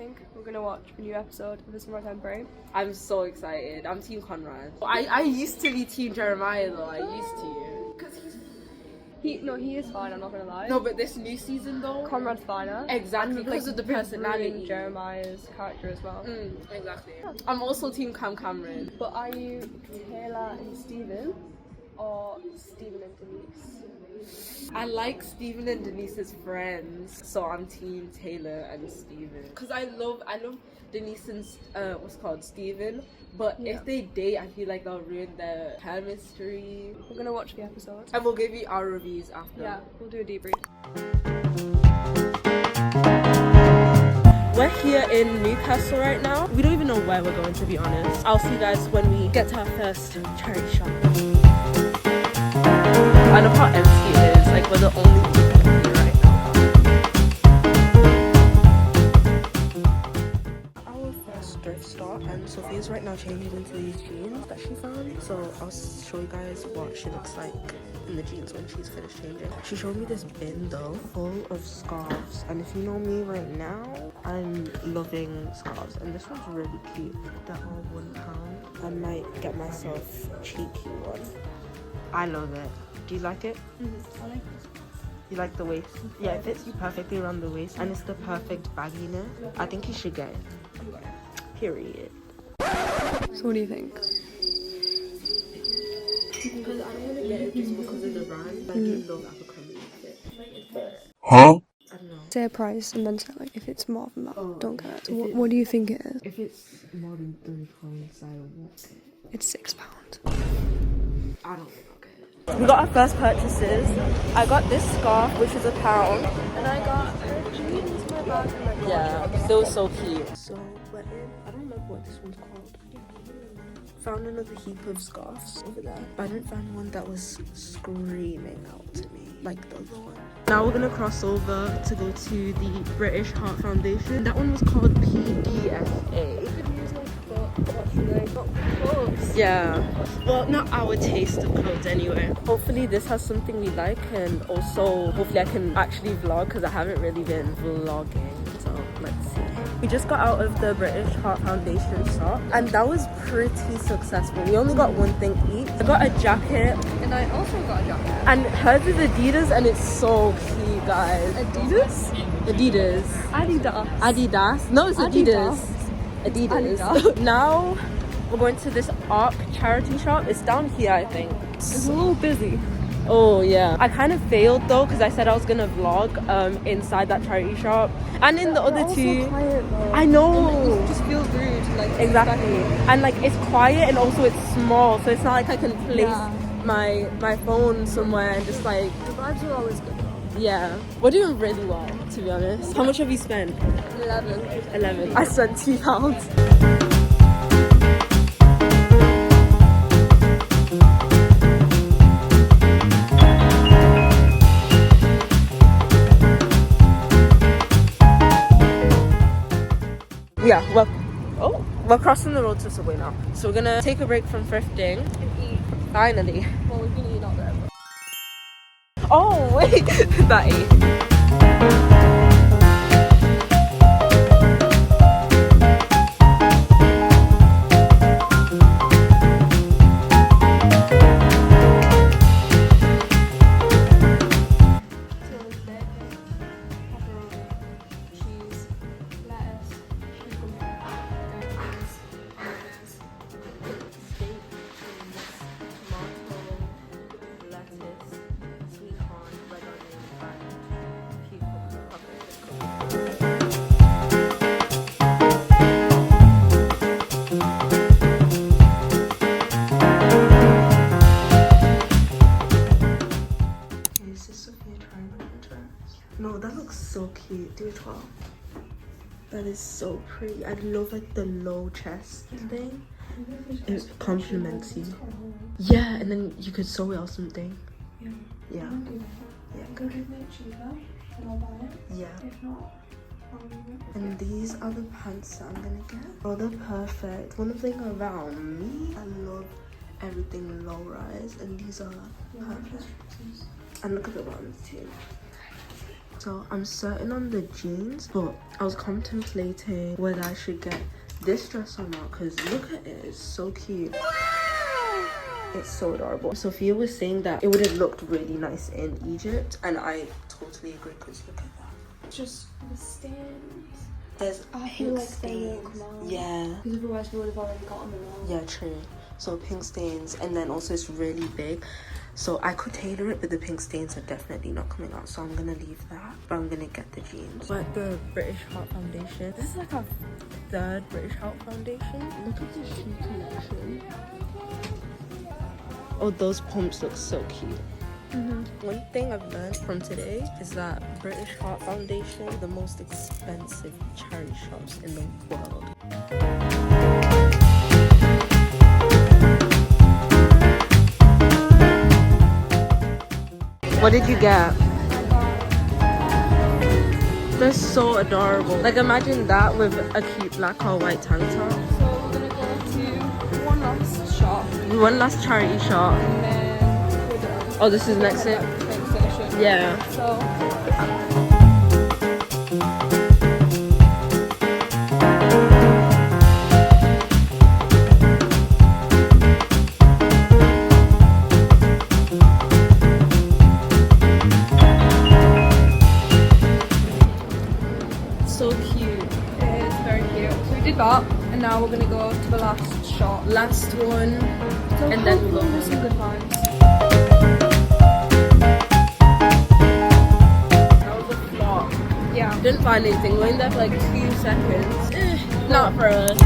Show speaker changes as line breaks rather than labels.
think? We're gonna watch a new episode of This Summertime Break.
I'm so excited. I'm Team Conrad. I used to be Team Jeremiah though. I used to. Cause
he is fine. I'm not gonna lie.
no, but this new season though,
Conrad's finer.
exactly
And
because of the personality.
ruining Jeremiah's character as well.
Exactly. I'm also Team Cameron.
But are you Taylor and Steven or Steven and Denise?
I like Steven and Denise's friends, so I'm Team Taylor and Steven. Cause I love Denise and what's called Steven. But if they date, I feel like they'll ruin their chemistry.
We're gonna watch the episode.
And we'll give you our reviews after.
Yeah, we'll do a debrief.
We're here in Newcastle right now. We don't even know where we're going, to be honest. I'll see you guys when we get to our first charity shop. I love how empty it is. Like, we're the only people here right now. Our first thrift store, and Sophia's right now changing into these jeans that she found. So I'll show you guys what she looks like in the jeans when she's finished changing. She showed me this bin though, full of scarves. And if you know me right now, I'm loving scarves. And this one's really cute. They're all £1. I might get myself a cheeky one. I love it. Do you like it?
I like this.
You like the waist? Yeah, it fits you perfectly around the waist. And it's the perfect bagginess. I think you should get it. Period.
So what do you think?
Because I don't want to get it just because of the brand. I do love Abercrombie fit.
Huh?
I don't know.
Say a price and then say like if it's more than that.
Oh,
Don't care. So
if
what do you think it is?
If it's more than £30, I don't want it.
It's £6.
I don't think I'll get it. We got our first purchases. I got this scarf, which is £1.
And I got her jeans, my bag, and my
Yeah, they were so cute. So we're in, I don't remember what this one's called. Found another heap of scarves over there, but I didn't find one that was screaming out to me like the other one. Now we're gonna cross over to go to the British Heart Foundation. That one was called PDFA. Yeah, well, not our taste of clothes anyway. Hopefully this has something we like, and also hopefully I can actually vlog because I haven't really been vlogging, so let's see. We just got out of the British Heart Foundation shop and that was pretty successful. We only got one thing each. I got a jacket
And I also got a jacket.
and hers is Adidas and it's so cute, guys.
Adidas?
Adidas.
Adidas.
Adidas. No, it's Adidas. Adidas. Now we're going to this ARC charity shop. It's down here, I think.
It's a little busy.
Oh yeah, I kind of failed though because I said I was gonna vlog inside that charity shop and in the other two.
Quiet, though.
I know.
It just feels rude. Like
Exactly, and like it's quiet and also it's small, so it's not like I can place my phone somewhere and just like.
The vibes are always good.
Yeah, we're doing really well, to be honest. How much have you spent? 11. I spent £2. Yeah, we're crossing the road to Subway now. So we're gonna take a break from thrifting.
And eat.
Finally.
Well, we're gonna eat out there.
Oh wait, that ate. No, that looks so cute. Do it 12. That is so pretty. I love like the low chest thing. It compliments you. Yeah, and then you could sew it or something. Yeah. Yeah. Good. Yeah. And these are the pants that I'm gonna get. Oh, they're perfect. One thing around me, I love everything low rise, and these are perfect. And look at the ones too. So I'm certain on the jeans, but I was contemplating whether I should get this dress or not, because look at it, it's so cute. It's so adorable. Sophia was saying that it would have looked really nice in Egypt, and I totally agree, because look at that.
Just the stands.
There's
I
pink
feel like
stains.
they won't come out.
Yeah.
Because otherwise we would have already gotten them out.
Yeah, true. So pink stains, and then also it's really big. So I could tailor it, but the pink stains are definitely not coming out. So I'm gonna leave that, but I'm gonna get the jeans. But the British Heart Foundation. This is like our third British Heart Foundation. Look at this shoe collection. Oh, those pumps look so cute. One thing I've learned from today is that British Heart Foundation are the most expensive charity shops in the world. What did you get? They're so adorable. Like imagine that with a cute black or white tank top.
So we're gonna go to one last shop.
One last charity shop.
And then we're done.
Oh, this is next
Next station.
Yeah.
So
So cute.
it is very cute. So we did that, and now we're gonna go to the last shop.
Last one.
So
And then
hopefully
we'll
we'll see good finds.
That was a flop.
Yeah.
Didn't find anything. We were in there for like 2 seconds. Not for us.